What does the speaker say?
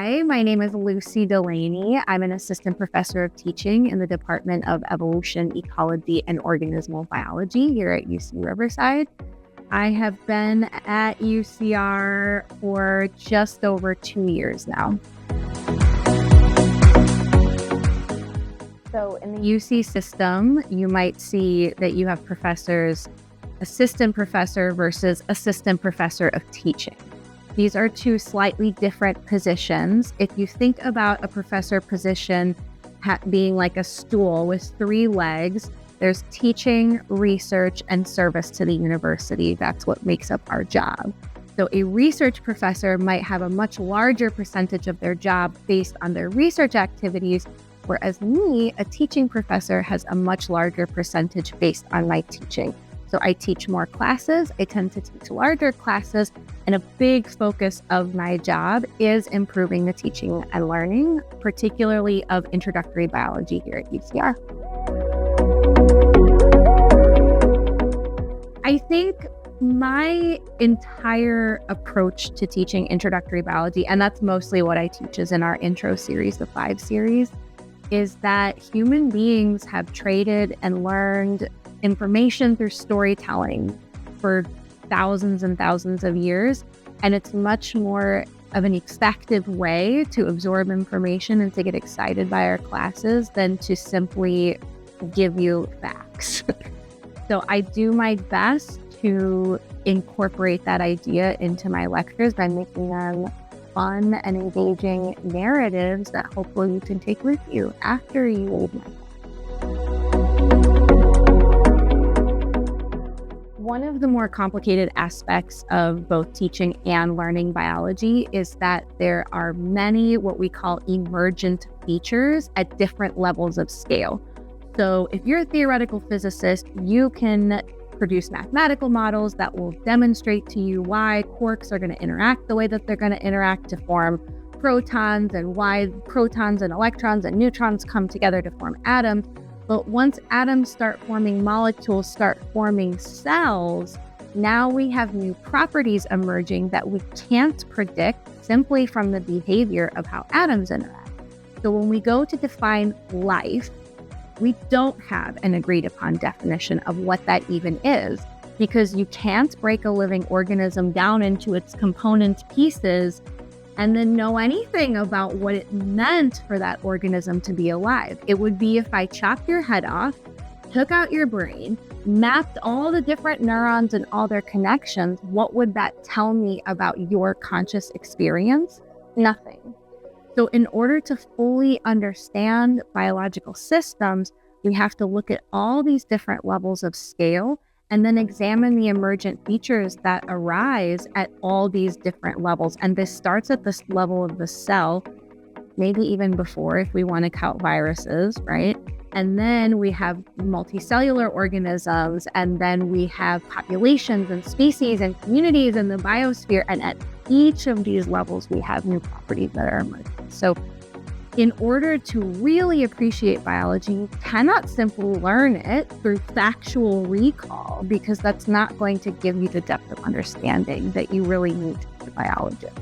Hi, my name is Lucy Delaney. I'm an assistant professor of teaching in the Department of Evolution, Ecology, and Organismal Biology here at UC Riverside. I have been at UCR for just over 2 years now. So in the UC system, you might see that you have professors, assistant professor versus assistant professor of teaching. These are two slightly different positions. If you think about a professor position being like a stool with 3 legs, there's teaching, research, and service to the university. That's what makes up our job. So a research professor might have a much larger percentage of their job based on their research activities, whereas me, a teaching professor, has a much larger percentage based on my teaching. So I teach more classes, I tend to teach larger classes, and a big focus of my job is improving the teaching and learning, particularly of introductory biology here at UCR. I think my entire approach to teaching introductory biology, and that's mostly what I teach is in our intro series, the 5 series, is that human beings have traded and learned information through storytelling for thousands and thousands of years. And it's much more of an effective way to absorb information and to get excited by our classes than to simply give you facts. So I do my best to incorporate that idea into my lectures by making them fun and engaging narratives that hopefully you can take with you after you leave my class. One of the more complicated aspects of both teaching and learning biology is that there are many what we call emergent features at different levels of scale. So if you're a theoretical physicist, you can produce mathematical models that will demonstrate to you why quarks are going to interact the way that they're going to interact to form protons, and why protons and electrons and neutrons come together to form atoms. But once atoms start forming molecules, start forming cells, now we have new properties emerging that we can't predict simply from the behavior of how atoms interact. So when we go to define life, we don't have an agreed upon definition of what that even is, because you can't break a living organism down into its component pieces and then know anything about what it meant for that organism to be alive. It would be if I chopped your head off, took out your brain, mapped all the different neurons and all their connections. What would that tell me about your conscious experience? Nothing. So in order to fully understand biological systems, we have to look at all these different levels of scale and then examine the emergent features that arise at all these different levels. And this starts at this level of the cell, maybe even before if we want to count viruses, right? And then we have multicellular organisms, and then we have populations and species and communities in the biosphere. And at each of these levels, we have new properties that are emerging. So in order to really appreciate biology, you cannot simply learn it through factual recall, because that's not going to give you the depth of understanding that you really need to be a biologist.